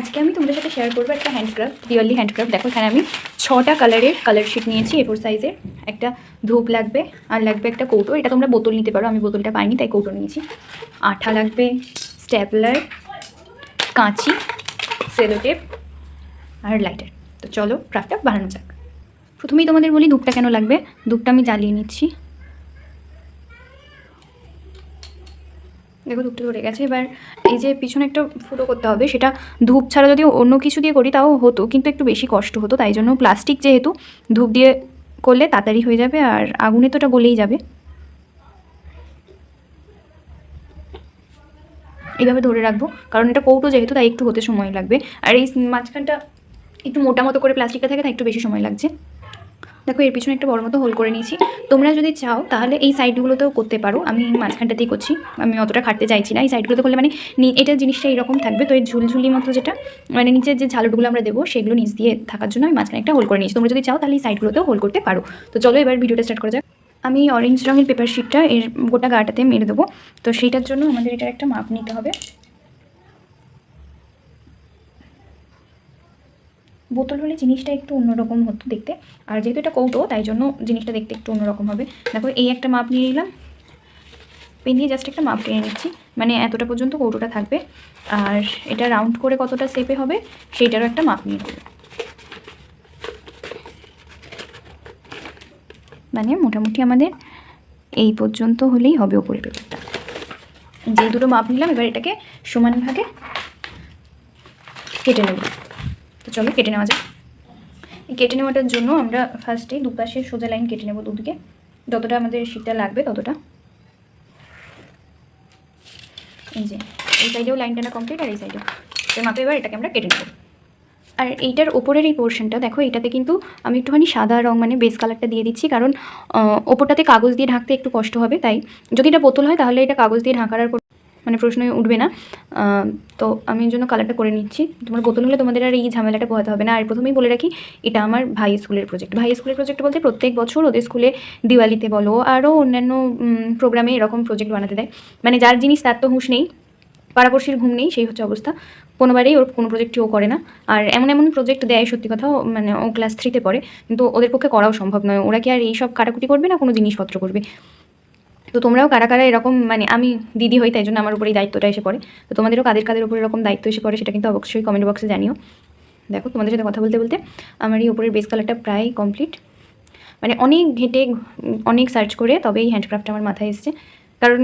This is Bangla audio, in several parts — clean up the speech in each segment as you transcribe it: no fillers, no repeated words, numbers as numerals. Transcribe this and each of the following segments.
আজকে আমি তোমাদের সাথে শেয়ার করবো একটা হ্যান্ডক্রাফট, দিওয়ালি হ্যান্ডক্রাফট। দেখো এখানে আমি 6টা কালারের কালার শিট নিয়েছি A4 সাইজের। একটা ধূপ লাগবে, আর লাগবে একটা কৌটো। এটা তোমরা বোতল নিতে পারো, আমি বোতলটা পাইনি তাই কৌটো নিয়েছি। আঠা লাগবে, স্ট্যাপলার, কাঁচি, সেলোটেপ আর লাইটার। তো চলো ক্রাফটটা বানানো যাক। প্রথমেই তোমাদের বলি ধূপটা কেন লাগবে। ধূপটা আমি জ্বালিয়ে নিচ্ছি। দেখো ধূপটা ধরে গেছে। এবার এই যে পিছনে একটা ফুটো করতে হবে, সেটা ধূপ ছাড়া যদি অন্য কিছু দিয়ে করি তাও হতো, কিন্তু একটু বেশি কষ্ট হতো। তাই জন্য প্লাস্টিক যেহেতু, ধূপ দিয়ে করলে তাড়াতাড়ি হয়ে যাবে, আর আগুনে তো ওটা গলেই যাবে। এইভাবে ধরে রাখবো, কারণ এটা কৌটো যেহেতু তাই একটু হতে সময় লাগবে। আর এই মাঝখানটা একটু মোটা মতো করে প্লাস্টিকটা থাকে, তাই একটু বেশি সময় লাগছে। দেখো এর পিছনে একটা বড় মতো হোল করে নিয়েছি। তোমরা যদি চাও তাহলে এই সাইডগুলোতেও করতে পারো, আমি মাঝখানটাতেই করছি। আমি অতটা খাটতে চাইছি না। এই সাইডগুলোতে করলে মানে এটা জিনিসটা এরকম থাকবে। তো এই ঝুলঝুলি মতো যেটা মানে নিচের যে ঝালুটগুলো আমরা দেবো সেগুলো নিচ দিয়ে থাকার জন্য আমি মাঝখানে একটা হোল করে নিয়েছি। তোমরা যদি চাও তাহলে এই সাইডগুলোতেও হোল করতে পারো। তো চলো এবার ভিডিওটা স্টার্ট করা যাক। আমি অরেঞ্জ রঙের পেপার শিটটা এর গোটা গাটাতে মেরে দেবো। তো সেইটার জন্য আমাদের এটার একটা মাপ নিতে হবে। বোতল হলে জিনিসটা একটু অন্যরকম হতো দেখতে, আর যেহেতু এটা কৌটো তাই জন্য জিনিসটা দেখতে একটু অন্যরকম হবে। দেখো এই একটা মাপ নিয়ে নিলাম, পেন দিয়ে জাস্ট একটা মাপ টেনে নিচ্ছি, মানে এতটা পর্যন্ত কৌটোটা থাকবে। আর এটা রাউন্ড করে কতটা শেপে হবে সেইটারও একটা মাপ নিয়ে নেব, মানে মোটামুটি আমাদের এই পর্যন্ত হলেই হবে উপরে পেপারটা। যে দুটো মাপ নিলাম, এবার এটাকে সমান ভাগে কেটে নেব। তো চলো কেটে নেওয়া যায়। এই কেটে নেওয়াটার জন্য আমরা ফার্স্টেই দুপাশে সোজা লাইন কেটে নেব, দুদিকে যতটা আমাদের শীটটা লাগবে ততটা। এই যে এই সাইডেও লাইন টানা কমপ্লিট, আর এই সাইডেও তো মাপে এবার এটাকে আমরা কেটে নেব। আর এইটার ওপরের এই পোর্শনটা দেখো, এটাতে কিন্তু আমি একটুখানি সাদা রং মানে বেস কালারটা দিয়ে দিচ্ছি, কারণ ওপরটাতে কাগজ দিয়ে ঢাকতে একটু কষ্ট হবে। তাই যদি এটা বোতল হয় তাহলে এটা কাগজ দিয়ে ঢাকার আর মানে প্রশ্নই উঠবে না। তো আমি এর জন্য কালারটা করে নিচ্ছি। তোমার বোতল হলে তোমাদের আর এই ঝামেলাটা পোহাতে হবে না। আর প্রথমেই বলে রাখি, এটা আমার ভাই স্কুলের প্রজেক্ট। ভাই স্কুলের প্রজেক্ট বলতে প্রত্যেক বছর ওদের স্কুলে দিওয়ালিতে বলো আরও অন্যান্য প্রোগ্রামে এরকম প্রজেক্ট বানাতে দেয়। মানে যার জিনিস তার তো হুঁশ নেই, পাড়াপড়শির ঘুম নেই, সেই হচ্ছে অবস্থা। কোনোবারেই ওর কোনো প্রজেক্টই ও করে না। আর এমন এমন প্রজেক্ট দেয় সত্যি কথা, মানে ও ক্লাস 3-তে পড়ে, কিন্তু ওদের পক্ষে করাও সম্ভব নয়। ওরা কি আর এইসব কাটাকুটি করবে না কোনো জিনিসপত্র করবে? তো তোমরাও কারা কারা এরকম, মানে আমি দিদি হই তাই জন্য আমার উপরে এই দায়িত্বটা এসে পড়ে। তো তোমাদেরও কাদের কাদের উপরে এরকম দায়িত্ব এসে পড়ে সেটা কিন্তু অবশ্যই কমেন্ট বক্সে জানিও। দেখো তোমাদের সাথে কথা বলতে বলতে আমার এই উপরের বেস কালারটা প্রায় কমপ্লিট। মানে অনেক ঘেঁটে অনেক সার্চ করে তবে এই হ্যান্ডক্রাফটটা আমার মাথায় এসেছে, কারণ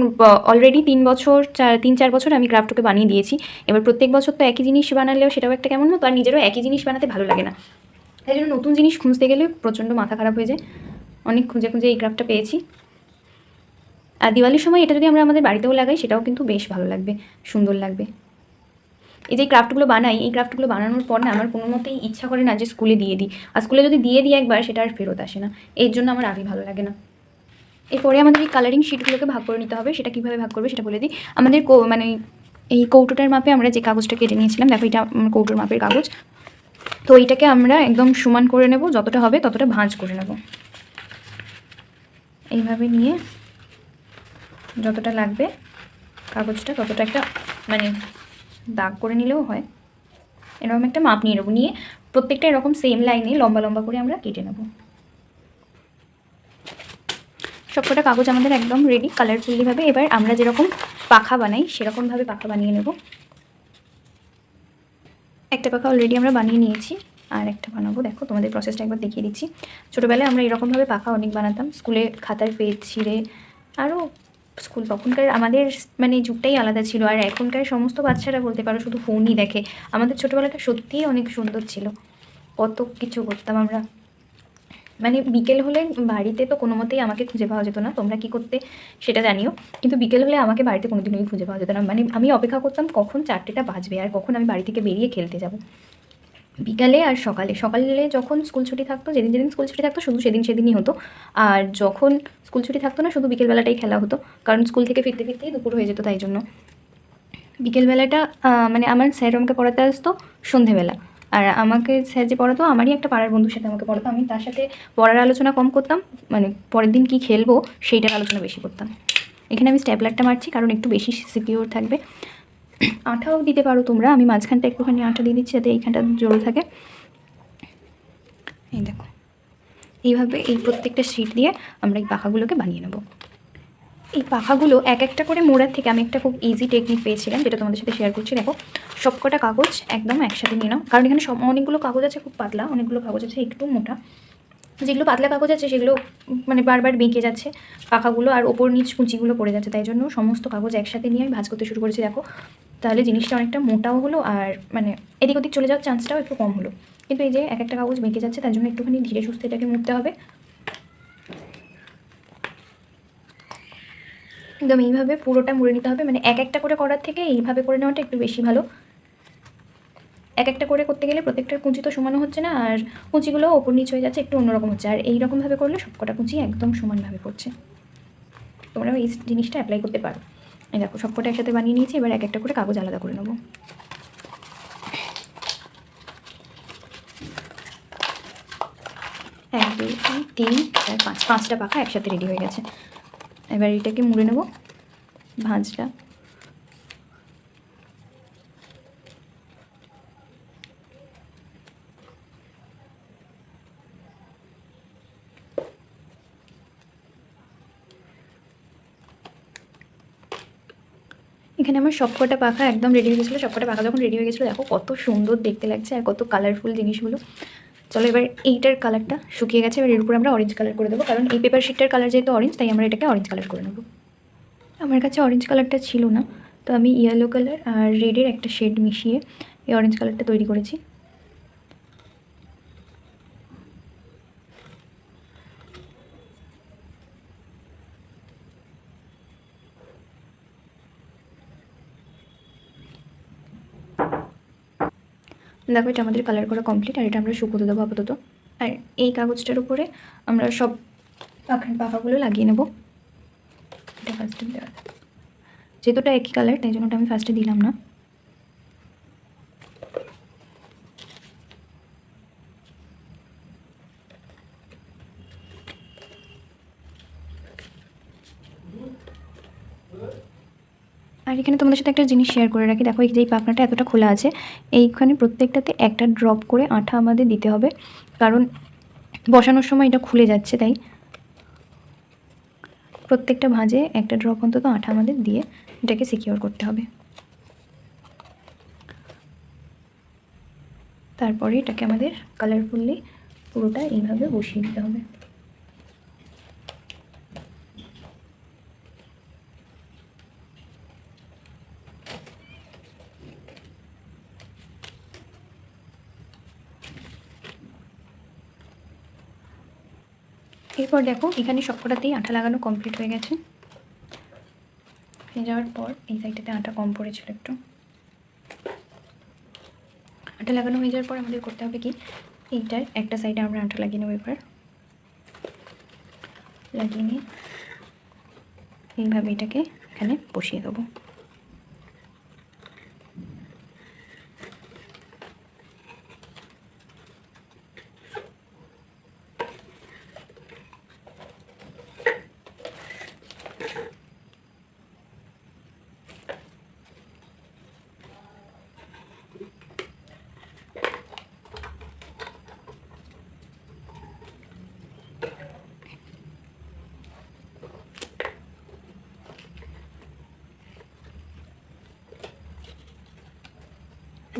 অলরেডি 3-4 বছর আমি ক্রাফটকে বানিয়ে দিয়েছি। এবার প্রত্যেক বছর তো একই জিনিস বানালেও সেটাও একটা কেমন মতো, আর নিজেরও একই জিনিস বানাতে ভালো লাগে না। তাই জন্য নতুন জিনিস খুঁজতে গেলে প্রচণ্ড মাথা খারাপ হয়ে যায়। অনেক খুঁজে খুঁজে এই ক্রাফটটা পেয়েছি। আর দিওয়ালির সময় এটা যদি আমরা আমাদের বাড়িতেও লাগাই সেটাও কিন্তু বেশ ভালো লাগবে, সুন্দর লাগবে। এই যে ক্রাফটগুলো বানাই, এই ক্রাফটগুলো বানানোর পর না আমার কোনো মতেই ইচ্ছা করে না যে স্কুলে দিয়ে দিই। আর স্কুলে যদি দিয়ে দিই একবার, সেটা আর ফেরত আসে না। এর জন্য আমার আগে ভালো লাগে না। এরপরে আমাদের এই কালারিং শিটগুলোকে ভাগ করে নিতে হবে। সেটা কীভাবে ভাগ করবে সেটা বলে দিই। আমাদের মানে এই কৌটোটার মাপে আমরা যে কাগজটা কেটে নিয়েছিলাম, দেখো এটা কৌটোর মাপের কাগজ। তো এইটাকে আমরা একদম সমান করে নেব, যতটা হবে ততটা ভাঁজ করে নেব। এইভাবে নিয়ে যতটা লাগবে কাগজটা ততটা একটা মানে দাগ করে নিলেও হয়। এরকম একটা মাপ নিয়ে নেবো, নিয়ে প্রত্যেকটা এরকম সেম লাইনে লম্বা লম্বা করে আমরা কেটে নেব। সবকটা কাগজ আমাদের একদম রেডি কালারফুলিভাবে। এবার আমরা যেরকম পাখা বানাই সেরকমভাবে পাখা বানিয়ে নেব। একটা পাখা অলরেডি আমরা বানিয়ে নিয়েছি, আর একটা বানাবো। দেখো তোমাদের প্রসেসটা একবার দেখিয়ে দিচ্ছি। ছোটোবেলায় আমরা এরকমভাবে পাখা অনেক বানাতাম, স্কুলে খাতার পেজ ছিঁড়ে। আরও স্কুল তখনকার আমাদের মানে যুগটাই আলাদা ছিল। আর এখনকার সমস্ত বাচ্চারা বলতে পারো শুধু ফোনই দেখে। আমাদের ছোটোবেলাটা সত্যিই অনেক সুন্দর ছিল, কত কিছু করতাম আমরা। মানে বিকেল হলে বাড়িতে তো কোনো মতেই আমাকে খুঁজে পাওয়া যেত না, তোমরা কী করতে সেটা জানিও, কিন্তু বিকেল হলে আমাকে বাড়িতে কোনোদিনই খুঁজে পাওয়া যেত না। মানে আমি অপেক্ষা করতাম কখন 4টেটা বাজবে আর কখন আমি বাড়ি থেকে বেরিয়ে খেলতে যাব। বিকালে আর সকালে যখন স্কুল ছুটি থাকতো, যেদিন যেদিন স্কুল ছুটি থাকতো শুধু সেদিনই হতো। আর যখন স্কুল ছুটি থাকতো না, শুধু বিকেলবেলাটাই খেলা হতো, কারণ স্কুল থেকে ফিরতে ফিরতেই দুপুর হয়ে যেত। তাই জন্য বিকেলবেলাটা মানে আমার স্যার আমাকে পড়াতে আসতো সন্ধেবেলা। আর আমাকে স্যার যে পড়াতো আমারই একটা পাড়ার বন্ধুর সাথে আমাকে পড়াতো। আমি তার সাথে পড়ার আলোচনা কম করতাম, মানে পরের দিন কী খেলবো সেইটার আলোচনা বেশি করতাম। এখানে আমি স্ট্যাপলারটা মারছি কারণ একটু বেশি সিকিউর থাকবে। আঠাও দিতে পারো তোমরা, আমি মাঝখানটা একটুখানি আটা দিয়ে দিচ্ছি যাতে এইখানটা জোরে থাকে। এই দেখো এইভাবে এই প্রত্যেকটা শিট দিয়ে আমরা এই পাখাগুলোকে বানিয়ে নেব। এই পাখাগুলো এক একটা করে মোড়ার থেকে আমি একটা খুব ইজি টেকনিক পেয়েছিলাম, যেটা তোমাদের সাথে শেয়ার করছি। দেখো সবকটা কাগজ একদম একসাথে নিয়ে নাও, কারণ এখানে অনেকগুলো কাগজ আছে খুব পাতলা, অনেকগুলো কাগজ আছে একটু মোটা। যেগুলো পাতলা কাগজ আছে সেগুলো মানে বারবার বেঁকে যাচ্ছে পাখাগুলো, আর ওপর নিচ কুচিগুলো পড়ে যাচ্ছে, তাই জন্য সমস্ত কাগজ একসাথে নিয়ে আমি ভাঁজ করতে শুরু করেছি। দেখো তাহলে জিনিসটা অনেকটা মোটাও হলো, আর মানে এদিক ওদিক চলে যাওয়ার চান্সটাও একটু কম হলো। কিন্তু এই যে এক একটা কাগজ বেঁকে যাচ্ছে, তার জন্য একটুখানি ধীরে সুস্থে এটাকে মুড়তে হবে। একদম এইভাবে পুরোটা মুড়ে নিতে হবে, মানে এক একটা করে করার থেকে এইভাবে করে নেওয়াটা একটু বেশি ভালো। এক একটা করে করতে গেলে প্রত্যেকটার কুঁচি তো সমানও হচ্ছে না, আর কুঁচিগুলো ওপর নিচ হয়ে যাচ্ছে, একটু অন্যরকম হচ্ছে। আর এইরকমভাবে করলে সবকটা কুঁচি একদম সমানভাবে পড়ছে। তোমরাও এই জিনিসটা অ্যাপ্লাই করতে পারো। এই দেখো সবকটা একসাথে বানিয়ে নিয়েছি, এবার এক একটা করে কাগজ আলাদা করে নেবো। 1 2 3 4 5, 5টা পাখা একসাথে রেডি হয়ে গেছে। এবার এটাকে মুড়ে নেব ভাঁজটা। এখানে আমার সবকটা পাখা একদম রেডি হয়ে গেছিলো। সবকটা পাখা যখন রেডি হয়ে গেছিলো, দেখো কত সুন্দর দেখতে লাগছে আর কত কালারফুল জিনিসগুলো। চলো এবার এইটার কালারটা শুকিয়ে গেছে, এবার এর উপর আমরা অরেঞ্জ কালার করে দেবো, কারণ এই পেপার শিটটার কালার যেহেতু অরেঞ্জ, তাই আমরা এটাকে অরেঞ্জ কালার করে নেবো। আমার কাছে অরেঞ্জ কালারটা ছিল না, তো আমি ইয়েলো কালার আর রেডের একটা শেড মিশিয়ে এই অরেঞ্জ কালারটা তৈরি করেছি। দেখো এটা আমাদের কালার করা কমপ্লিট, আর এটা আমরা শুকোতে দেবো আপাতত। আর এই কাগজটার উপরে আমরা সব পাখাগুলো লাগিয়ে নেব। এটা ফার্স্টে দেওয়া, যেহেতু এটা একই কালার তাই জন্য ওটা আমি ফার্স্টে দিলাম না। আর এখানে তোমাদের সাথে একটা জিনিস শেয়ার করে রাখি, দেখো এই যে এই পাখনাটা এতটা খোলা আছে, এইখানে প্রত্যেকটাতে একটা ড্রপ করে আঠা আমাদের দিতে হবে, কারণ বসানোর সময় এটা খুলে যাচ্ছে, তাই প্রত্যেকটা ভাঁজে একটা ড্রপ অন্তত আঠা আমাদের দিয়ে এটাকে সিকিওর করতে হবে। তারপরে এটাকে আমাদের কালারফুলি পুরোটা এইভাবে বসিয়ে দিতে হবে। এরপর দেখো এখানে সবকটাতেই আঠা লাগানো কমপ্লিট হয়ে গেছে। হয়ে যাওয়ার পর এই সাইডটাতে আটা কম পড়েছিল একটু, আটা লাগানো হয়ে যাওয়ার পর আমাদের করতে হবে কি, এইটার একটা সাইডে আমরা আটা লাগিয়ে নেব। এবার লাগিয়ে নিয়ে এইভাবে এটাকে এখানে বসিয়ে দেবো।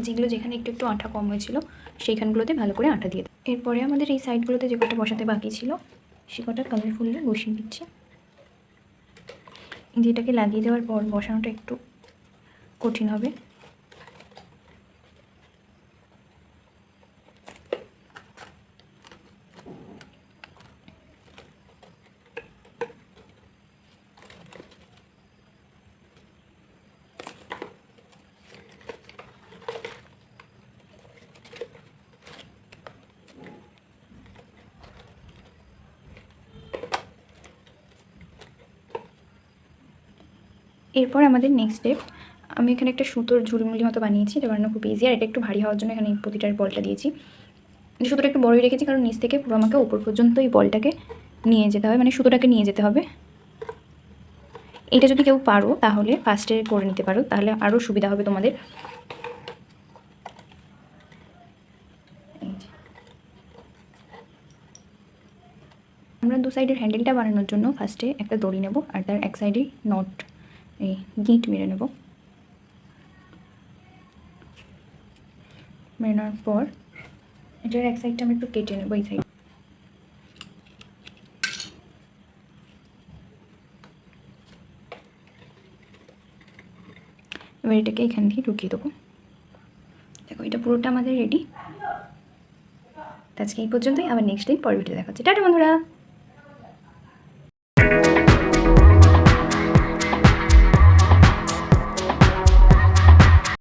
যেগুলো যেখানে একটু একটু আঠা কম হয়েছিল সেইখানগুলোতে ভালো করে আঠা দিয়ে দেবো। এরপরে আমাদের এই সাইডগুলোতে যে কটা বসাতে বাকি ছিল সে কটা কালারফুলি বসিয়ে দিচ্ছি। যেটাকে লাগিয়ে দেওয়ার পর বসানোটা একটু কঠিন হবে। এরপর আমাদের নেক্সট স্টেপ, আমি এখানে একটা সুতোর ঝুড়িমুড়ি মতো বানিয়েছি, এটা বানানো খুব ইজি। আর এটা একটু ভারী হওয়ার জন্য এখানে প্রতিটার বলটা দিয়েছি। সুতোটা একটু বড়ই রেখেছি কারণ নিচ থেকে পুরো আমাকে ওপর পর্যন্ত এই বলটাকে নিয়ে যেতে হবে, মানে সুতোটাকে নিয়ে যেতে হবে। এইটা যদি কেউ পারো তাহলে ফার্স্টে করে নিতে পারো, তাহলে আরও সুবিধা হবে তোমাদের। আমরা দু সাইডের হ্যান্ডেলটা বানানোর জন্য ফার্স্টে একটা দড়ি নেব আর তার এক সাইডে নট এই গিঁট মেরে নেব। মেরে নেওয়ার পর এটার এক সাইডটা আমি একটু কেটে নেব, এই সাইড। এবার এটাকে এখান দিয়ে ঢুকিয়ে দেবো। দেখো এটা পুরোটা আমাদের রেডি। আজকে এই পর্যন্তই, আবার নেক্সট দিন পরের ভিডিও দেখাচ্ছে। টাটা বন্ধুরা।